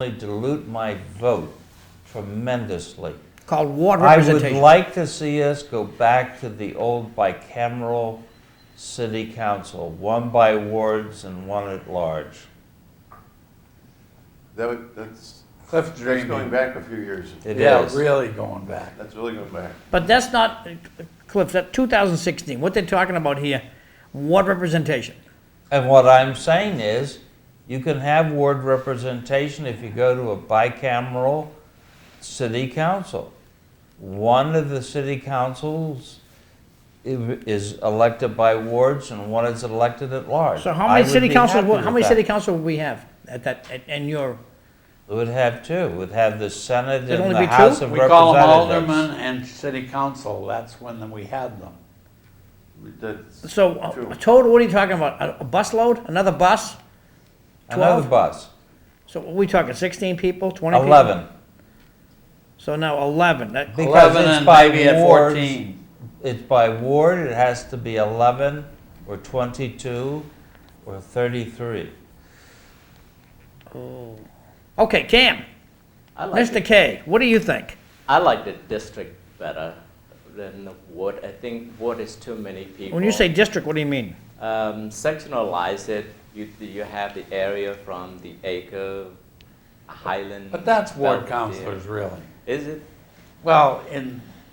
dilute my vote tremendously. Called ward I would representation. like to see us go back to the old bicameral city council, one by wards and one at large. That's Cliff going dreaming. back a few years. It Yeah, is. really going back. That's really going back. But that's not, Cliff, that 2016, what they're talking about here, ward representation. And what I'm saying is, you can have ward representation if you go to a bicameral city council. One of the city councils is elected by wards and one is elected at large. So how I many would city be councils, happy how with many that. city council would we have at that, in your, It would have two. It would have the Senate There'd and only the be two? House of We call them Representatives. aldermen and city council, that's when we had them. That's so true. a total, what are you talking about? A bus load, another bus? Another 12? bus. So what are we talking, 16 people, 20 people? 11. So now 11, that, Because 11 it's and by maybe at wards. 14. It's by ward. It has to be 11 or 22 or 33. okay, Cam, I like Mr. K, what do you think? I like the district better than the ward. I think ward is too many people. When you say district, what do you mean? Sectionalize it, you have the area from the acre, Highland. But that's ward Belvedere. councilors, really. Is it? Well,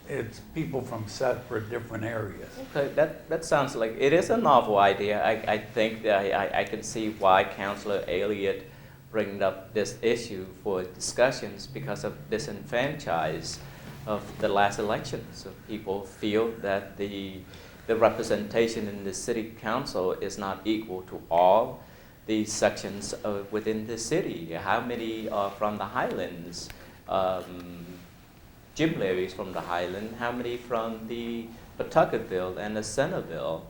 it's people from separate different areas. Okay, that sounds like, it is a novel idea. I think that I can see why Councillor Elliott bringing up this issue for discussions because of disenfranchise of the last election. So people feel that the representation in the city council is not equal to all the sections within the city. How many are from the Highlands? Jim Leary's from the Highland. How many from the Pawtucketville and the Centerville?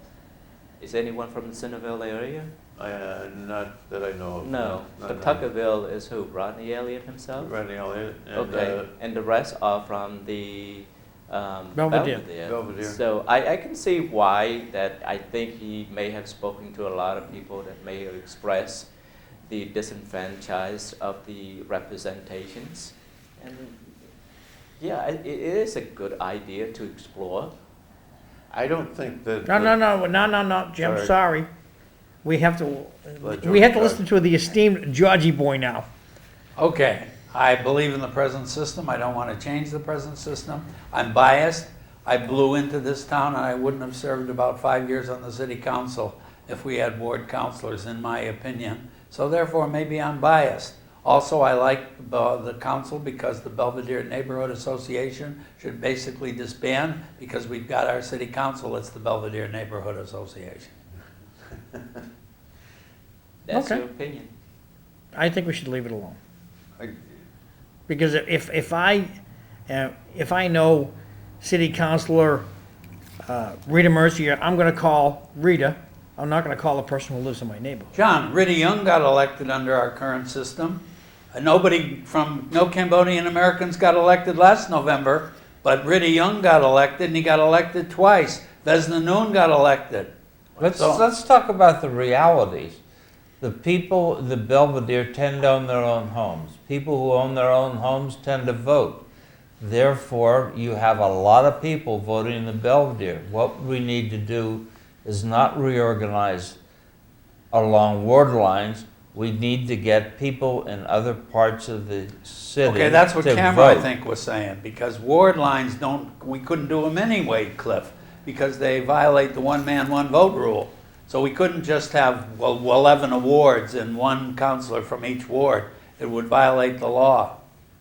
Is anyone from the Centerville area? Not that I know of. No. Not Pawtucketville is who? Rodney Elliott himself? Randy Elliott. And, Okay. And the rest are from the Belvedere. Belvedere. So I can see why that I think he may have spoken to a lot of people that may have expressed the disenfranchised of the representations. And yeah, it is a good idea to explore. I don't think that. No, Jim, Sorry. sorry. We have to, Let we have to George listen to the esteemed Georgie boy now. Okay, I believe in the present system. I don't want to change the present system. I'm biased. I blew into this town and I wouldn't have served about 5 years on the city council if we had ward councilors, in my opinion. So therefore, maybe I'm biased. Also, I like the council because the Belvedere Neighborhood Association should basically disband because we've got our city council. It's the Belvedere Neighborhood Association. That's Okay. your opinion. I think we should leave it alone. I- Because if I know city councilor Rita Mercier, I'm gonna call Rita. I'm not gonna call the person who lives in my neighborhood. John, Rita Young got elected under our current system. Nobody from, no Cambodian Americans got elected last November, but Rita Young got elected, and he got elected twice. Vesna Noon got elected. Let's So- talk about the realities. The people, the Belvedere tend to own their own homes. People who own their own homes tend to vote. Therefore, you have a lot of people voting in the Belvedere. What we need to do is not reorganize along ward lines. We need to get people in other parts of the city Okay, that's what to Cameron, I vote. think, was saying, because ward lines we couldn't do them anyway, Cliff, because they violate the one man, one vote rule. So we couldn't just have, 11 awards and one counselor from each ward. It would violate the law.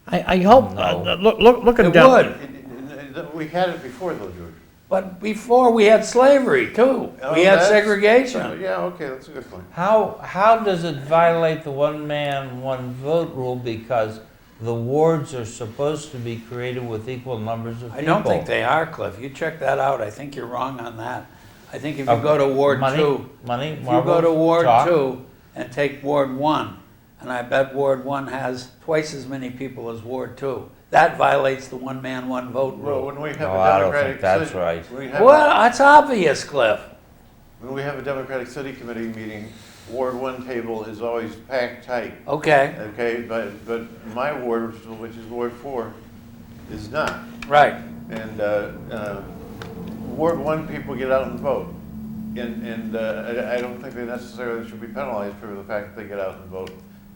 I hope, No. looking It down. would. We had it before though, George. But before, we had slavery, too. Oh, We had that's- segregation. Yeah, okay, that's a good point. How does it violate the one man, one vote rule? Because the wards are supposed to be created with equal numbers of people. I don't think they are, Cliff. You check that out. I think you're wrong on that. I think if you Okay. go to Ward Money, 2, Money, if you go to marbles, Ward chalk. 2 and take Ward 1, and I bet Ward 1 has twice as many people as Ward 2, that violates the one man, one vote Well, rule. when we have No, a I don't Democratic think that's city- right. when we have- Well, it's obvious, Cliff. When we have a Democratic City Committee meeting, Ward 1 table is always packed tight, Okay, okay? But my ward, which is Ward 4, is not. right. And Ward 1 people get out and vote. And I don't think they necessarily should be penalized for the fact that they get out and vote.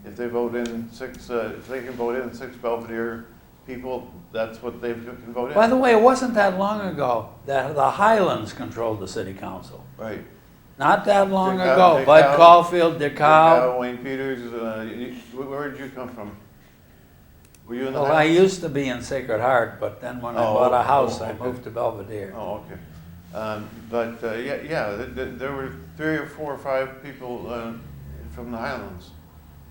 If they vote in if they can vote in 6 Belvedere people, that's what they can vote in. By the way, it wasn't that long ago that the Highlands controlled the city council. Right. Not that long Dick ago. Howe- Bud Dick Howe- Caulfield, Dick Dick Howe. Howe, Wayne Peters, where did you come from? Were you in the Well, I Highlands? used to be in Sacred Heart, but then when I Oh, bought a house, oh, I okay. moved to Belvedere. Oh, okay. There were 3 or 4 or 5 people from the Highlands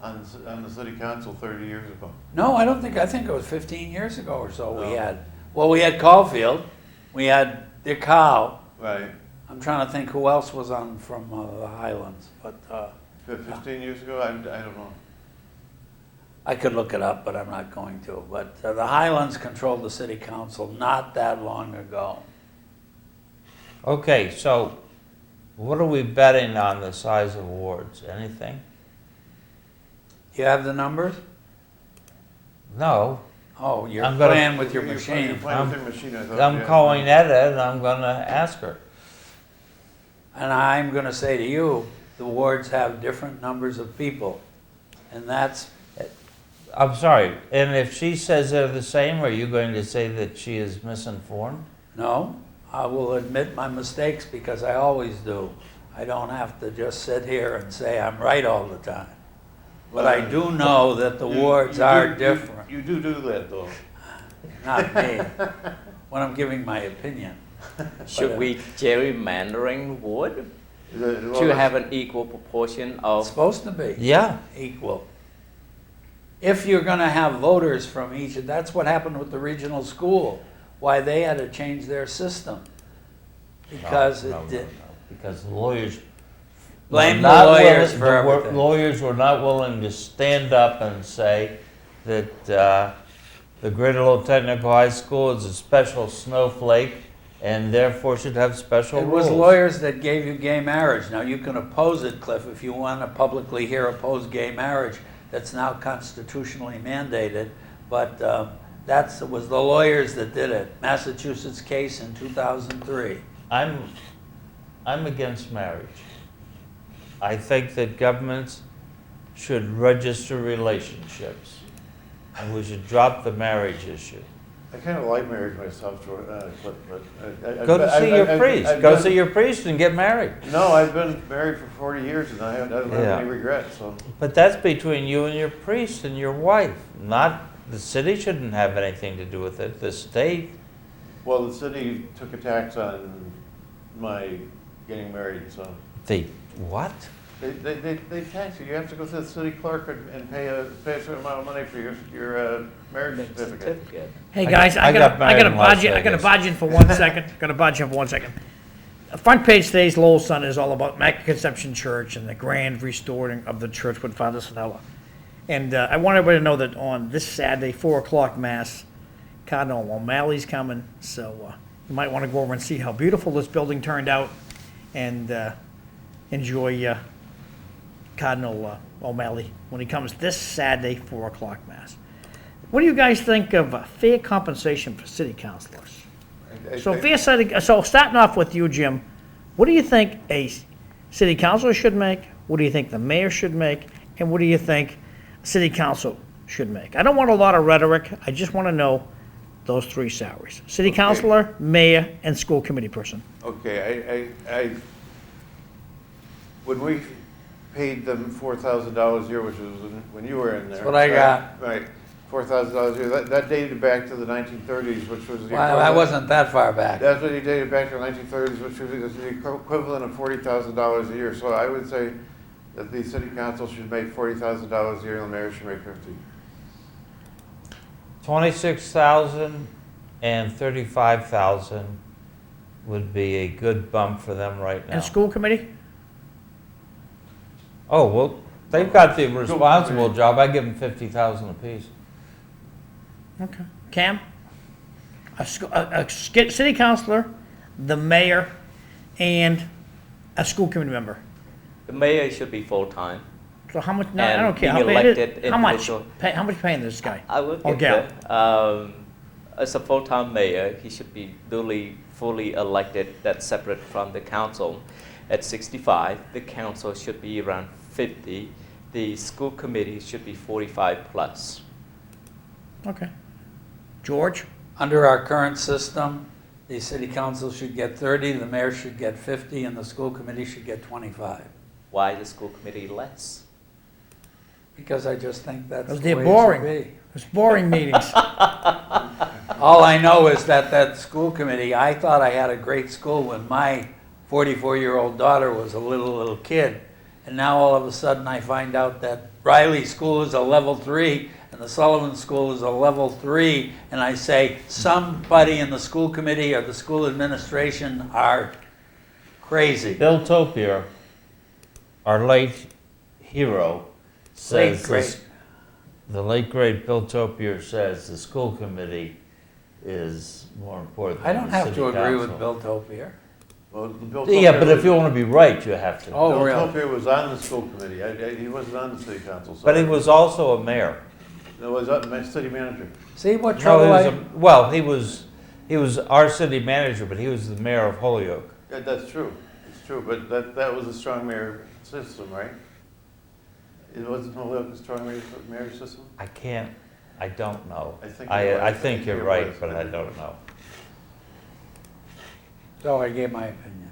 on the city council 30 years ago. No, I think it was 15 years ago or so we Oh. had. Well, we had Caulfield, we had Dick Howe. Right. I'm trying to think who else was on from the Highlands, but 15 years ago, I don't know. I could look it up, but I'm not going to. But the Highlands controlled the city council not that long ago. Okay, so what are we betting on the size of wards? Anything? You have the numbers? No. Oh, you're I'm gonna- playing with your You're machine. playing with your machine, I thought. I'm yeah. calling Etta and I'm gonna ask her. And I'm going to say to you, the wards have different numbers of people. And that's, I'm sorry, and if she says they're the same, are you going to say that she is misinformed? no, I will admit my mistakes because I always do. I don't have to just sit here and say I'm right all the time. But I do know that the You- wards you are do- different. You do that, though. Not me, when I'm giving my opinion. Should we gerrymandering ward Well, to have an equal proportion It's of? supposed to be Yeah. equal. If you're going to have voters from each, that's what happened with the regional school, why they had to change their system. Because No, no, it did. no, Because the lawyers. Blame were the not lawyers willing- for the everything. Lawyers were not willing to stand up and say that the Greater Lowell Technical High School is a special snowflake and therefore should have special It rules. was lawyers that gave you gay marriage. Now, you can oppose it, Cliff, if you want to publicly here oppose gay marriage. That's now constitutionally mandated, but it was the lawyers that did it. Massachusetts case in 2003. I'm against marriage. I think that governments should register relationships, and we should drop the marriage issue. I kind of like marriage myself, but Go to see your priest. Go see your priest and get married. No, I've been married for 40 years and I don't have Yeah. any regrets, so. But that's between you and your priest and your wife. Not, the city shouldn't have anything to do with it, the state. Well, the city took a tax on my getting married, so. The what? They tax you. You have to go to the city clerk and pay a certain amount of money for your marriage certificate. Hey I guys, got- I I gotta, got married in Las I gotta Vegas. budge in for 1 second. Gotta budge in for 1 second. The front page today's Lowell Sun is all about Immaculate Conception Church and the grand restoring of the church with Father Sanella. And I want everybody to know that on this Saturday, 4 o'clock mass, Cardinal O'Malley's coming, so you might want to go over and see how beautiful this building turned out and enjoy Cardinal O'Malley when he comes this Saturday, 4 o'clock mass. What do you guys think of fair compensation for city councilors? So starting off with you, Jim, what do you think a city councilor should make? What do you think the mayor should make? And what do you think city council should make? I don't want a lot of rhetoric. I just want to know those 3 salaries. City Okay. councilor, mayor, and school committee person. Okay, when we paid them $4,000 a year, which was when you were in there. That's what I got. Right, $4,000 a year, that dated back to the 1930s, which was the Well, I equivalent- wasn't that far back. That's what he dated back to the 1930s, which was the equivalent of $40,000 a year. So I would say that the city council should make $40,000 a year, and the mayor should make 50. 26,000 and 35,000 would be a good bump for them right now. And school committee? Oh, well, they've got the responsible job. I give them 50,000 apiece. Okay. Cam? A city councilor, the mayor, and a school committee member. The mayor should be full-time. So how much, no, I And don't care. being How paid elected it- how much, individual. how much paying this guy? I will Or get gal? there. As a full-time mayor, he should be duly, fully elected, that's separate from the council. At 65, the council should be around 50. The school committee should be 45 plus. Okay. George? Under our current system, the city council should get 30, the mayor should get 50, and the school committee should get 25. Why the school committee less? Because I just think that's Because the way they're it boring. should be. It's boring meetings. All I know is that that school committee, I thought I had a great school when my 44-year-old daughter was a little kid. And now all of a sudden I find out that Riley School is a level 3 and the Sullivan School is a level 3. And I say, somebody in the school committee or the school administration are crazy. Bill Topier, our late hero, says Great. this- the late great Bill Topier says the school committee is more important I than don't the have city to agree with council. Bill Topier. Well, Bill Yeah, Topier but if was- you want to be right, you have to. Oh, Bill really? Topier was on the school committee. He wasn't on the city council. So But he was also a mayor. No, was my city manager. See what No, trouble he was I... well, he was our city manager, but he was the mayor of Holyoke. Yeah, that's true. It's true, but that was a strong mayor system, right? It wasn't Holyoke a strong mayor system? I don't know. I think you're right. I think you're You're right, right. but I don't know. So I gave my opinion.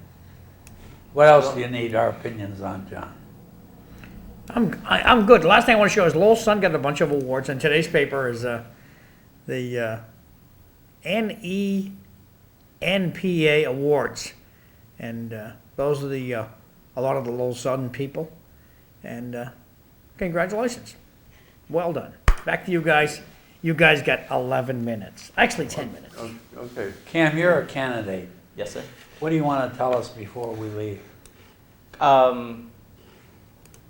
What else do you need our opinions on, John? I'm good. Last thing I want to show is Lowell's son got a bunch of awards, and today's paper is the NENPA Awards. And those are a lot of the Lowell Sudden people. And congratulations. Well done. Back to you guys. You guys got 11 minutes. Actually, 10 minutes. Okay. Cam, you're a candidate. Yes, sir. What do you want to tell us before we leave?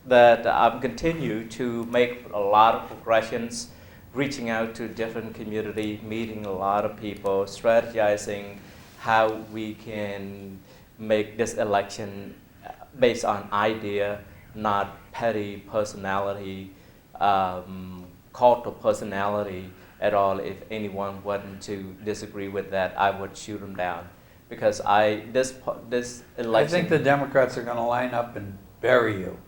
That I'm continue to make a lot of progressions, reaching out to different community, meeting a lot of people, strategizing how we can make this election based on idea, not petty personality, cult of personality at all. If anyone wanted to disagree with that, I would shoot them down. Because this election. I think the Democrats are going to line up and bury you.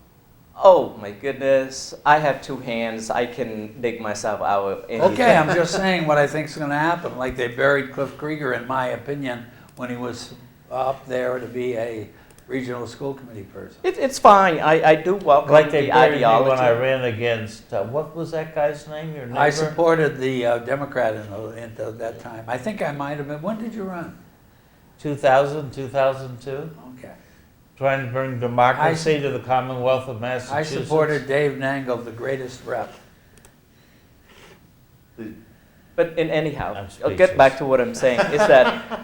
Oh my goodness, I have two hands, I can dig myself out of anything. Okay, I'm just saying what I think is going to happen. Like they buried Cliff Krieger, in my opinion, when he was up there to be a regional school committee person. It's fine, I do welcome Like they the buried me ideology. when I ran against, what was that guy's name, your neighbor? I supported the Democrat at that time. I think I might have been. When did you run? 2000, 2002? Okay. Trying to bring democracy to the Commonwealth of I Massachusetts. supported Dave Nangle, the greatest rep. But anyhow, I'm I'll get speechless. back to what I'm saying, is that,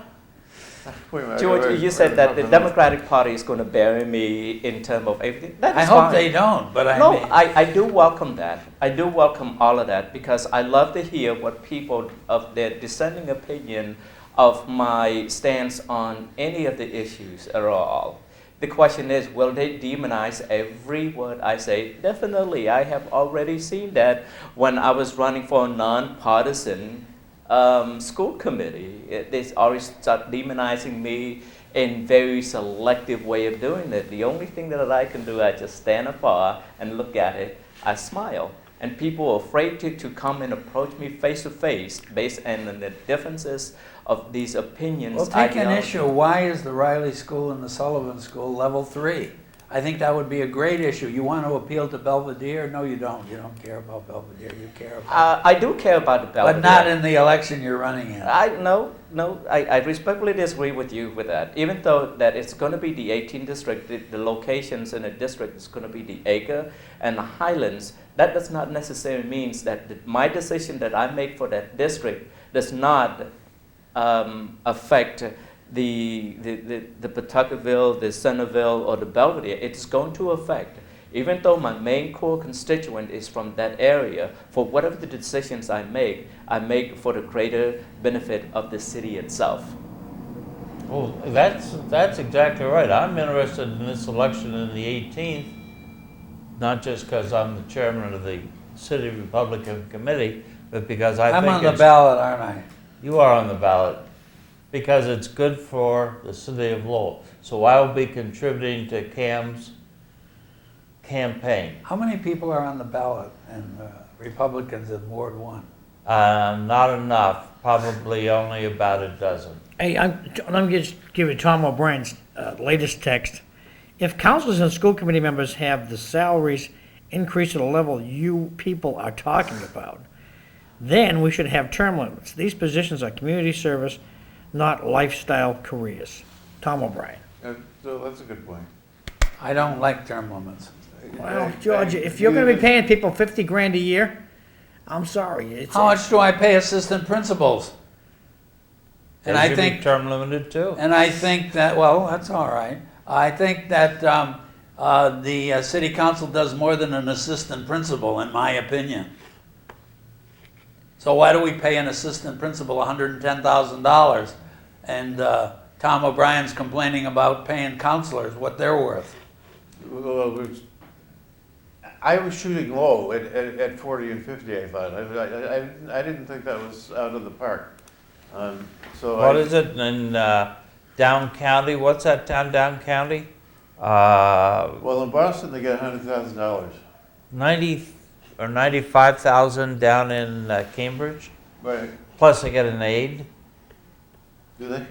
Wait a minute, George, you said that the Democratic Party is going to bury me in terms of everything. That I is hope fine. they don't, but I No, mean, I do welcome that. I do welcome all of that because I love to hear what people of their dissenting opinion of my stance on any of the issues at all. The question is, will they demonize every word I say? Definitely. I have already seen that when I was running for a nonpartisan school committee. They always start demonizing me in very selective way of doing it. The only thing that I can do, I just stand afar and look at it. I smile. And people are afraid to come and approach me face to face based on the differences of these opinions. well, take an ideology. issue. Why is the Riley School and the Sullivan School level 3? I think that would be a great issue. You want to appeal to Belvedere? No, you don't. You don't care about Belvedere. You care about... I do care about the Belvedere. but not in the election you're running in. I respectfully disagree with you with that. Even though that it's going to be the 18th district, the locations in the district is going to be the Acre and the Highlands, that does not necessarily mean that my decision that I make for that district does not affect the Pawtuckaville, the Centerville, or the Belvedere. It's going to affect, even though my main core constituent is from that area, for whatever the decisions I make for the greater benefit of the city itself. Well, that's exactly right. I'm interested in this election in the 18th, not just because I'm the chairman of the City Republican Committee, but because I I'm think on the it's, ballot, aren't I? you are on the ballot, because it's good for the city of Lowell. So I will be contributing to Cam's campaign. How many people are on the ballot and Republicans in Ward 1? Not enough, probably only about a dozen. Hey, let me just give you Tom O'Brien's latest text. If councilors and school committee members have the salaries increased to the level you people are talking about, then we should have term limits. These positions are community service, not lifestyle careers. Tom O'Brien. So that's a good point. I don't like term limits. Well, George, if you're gonna be paying people 50 grand a year, I'm sorry. It's How much do I pay assistant principals? And They I should be think, term limited too. and I think that, well, that's all right. I think that the city council does more than an assistant principal, in my opinion. So why do we pay an assistant principal $110,000? And Tom O'Brien's complaining about paying counselors what they're worth. Well, I was shooting low at 40 and 50, I thought. I didn't think that was out of the park. So What is it in Down County? What's that town, Down County? Well, in Boston, they get $100,000. 90 or 95,000 down in Cambridge. Right. Plus they get an aid. Do they?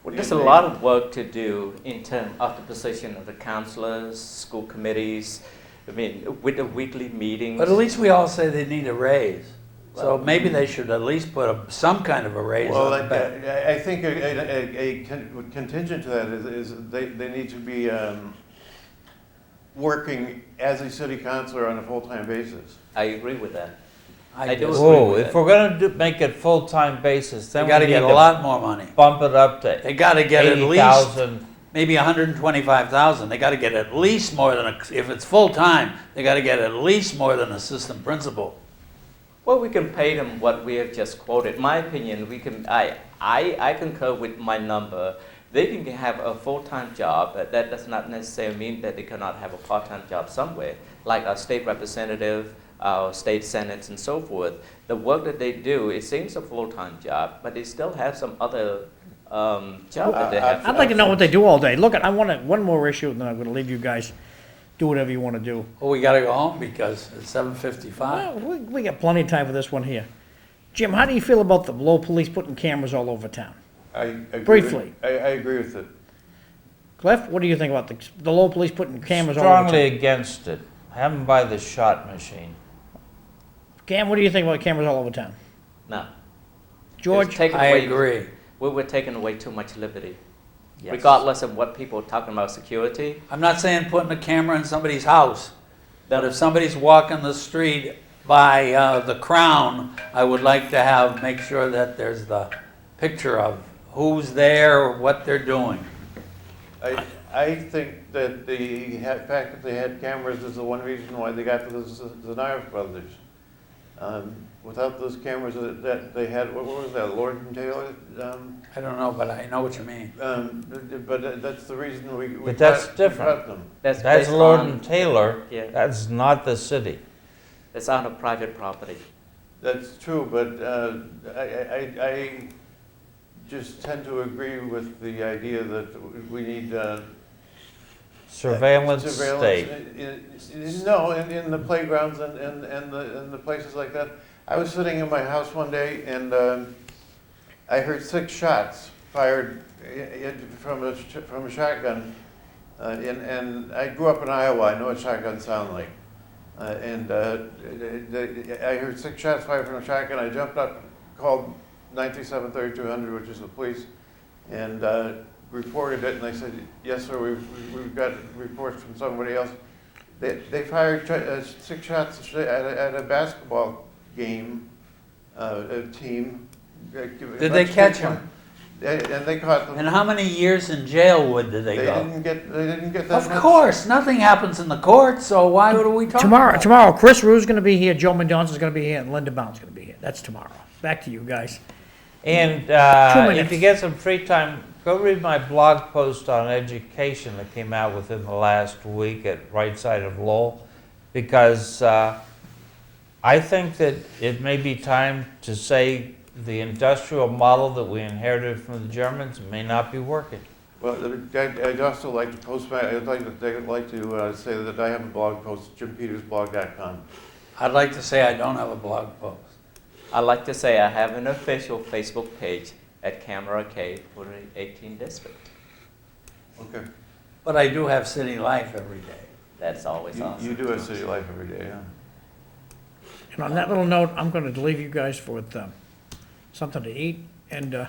What do you There's a think? lot of work to do in terms of the position of the councilors, school committees, I mean, with the weekly meetings. But at least we all say they need a raise. So maybe they should at least put some kind of a raise Well, on the back. I think a contingent to that is they need to be working as a city councilor on a full-time basis. I agree with that. I do do. agree. Whoa, with if that. we're gonna make it full-time basis, They then gotta we get need a to lot more money. bump it up to They gotta get at least 80,000. maybe 125,000. They gotta get at least more than, if it's full-time, they gotta get at least more than assistant principal. Well, we can pay them what we have just quoted. My opinion, we can. I concur with my number. They can have a full-time job, but that does not necessarily mean that they cannot have a part-time job somewhere, like our state representative, our state senates, and so forth. The work that they do, it seems a full-time job, but they still have some other job that they have. I'd like to know what they do all day. Look, I want one more issue, and then I'm gonna leave you guys do whatever you want to do. Well, we gotta go home because it's 7:55. Well, we got plenty of time for this one here. Jim, how do you feel about the Lowell police putting cameras all over town? I agree Briefly. I agree with it. Cliff, what do you think about the Lowell police putting cameras all over Strongly town? against it. Have them buy the shot machine. Cam, what do you think about cameras all over town? No. George? It's taken I away- agree. We're taking away too much liberty. Yes. Regardless of what people are talking about security. I'm not saying putting a camera in somebody's house, but if somebody's walking the street by the Crown, I would like to make sure that there's the picture of who's there, what they're doing. I think that the fact that they had cameras is the one reason why they got the Zanarf brothers. Without those cameras that they had, what was that, Lord and Taylor? I don't know, but I know what you mean. But that's the reason we But that's caught- different. we caught them. That's That's based Lord on- and Taylor. Yeah. That's not the city. It's on a private property. That's true, but I just tend to agree with the idea that we need Surveillance state. No, in the playgrounds and the places like that. I was sitting in my house one day and I heard 6 shots fired from a shotgun. And I grew up in Iowa. I know what shotguns sound like. I heard 6 shots fired from a shotgun. I jumped up, called 937-3200, which is the police, and reported it. And they said, "Yes, sir. We've got reports from somebody else." They fired 6 shots at a basketball game, a team. Did they catch them? And they caught them. And how many years in jail did they They go? didn't get that Of much. course, nothing happens in the court, so why would we talk Tomorrow, about it? Chris Rue's gonna be here, Joe Mendonca's gonna be here, and Linda Bound's gonna be here. That's tomorrow. Back to you guys. And Two if minutes. you get some free time, go read my blog post on education that came out within the last week at Right Side of Lowell, because I think that it may be time to say the industrial model that we inherited from the Germans may not be working. Well, I'd also like to post I'd like to say that I have a blog post, jimpetersblog.com. I'd like to say I don't have a blog post. I'd like to say I have an official Facebook page at Camera K for the 18th district. Okay. But I do have city life every day. That's always awesome. You do have city life every day, yeah. And on that little note, I'm gonna leave you guys with something to eat, and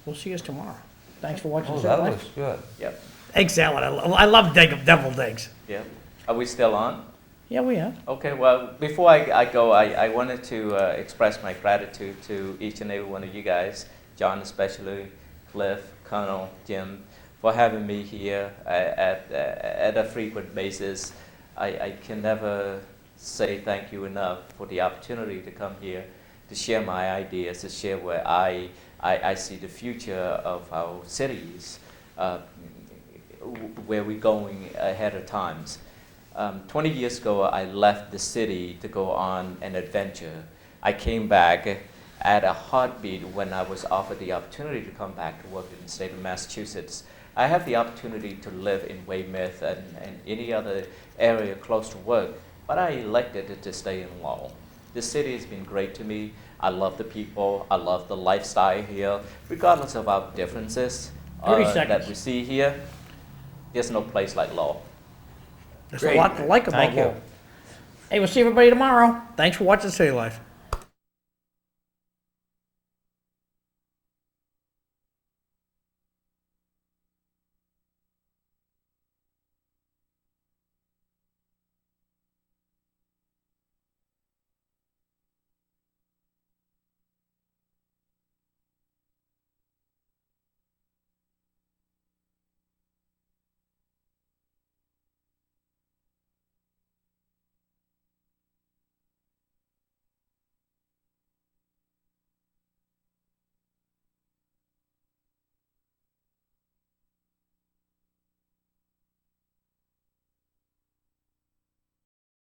we'll see us tomorrow. Thanks for watching Oh, City that Life. looks good. Yep, Egg salad, I love deviled eggs. yep. Are we still on? Yeah, we have. Okay, well, before I go, I wanted to express my gratitude to each and every one of you guys, John especially, Cliff, Colonel, Jim, for having me here at a frequent basis. I can never say thank you enough for the opportunity to come here, to share my ideas, to share where I see the future of our cities, where we're going ahead of times. 20 years ago, I left the city to go on an adventure. I came back at a heartbeat when I was offered the opportunity to come back to work in the state of Massachusetts. I have the opportunity to live in Weymouth and any other area close to work, but I elected to stay in Lowell. This city has been great to me. I love the people. I love the lifestyle here, regardless of our differences 30 that seconds. we see here. There's no place like Lowell. There's Great. a lot to like about Thank you. Lowell. Hey, we'll see everybody tomorrow. Thanks for watching City Life.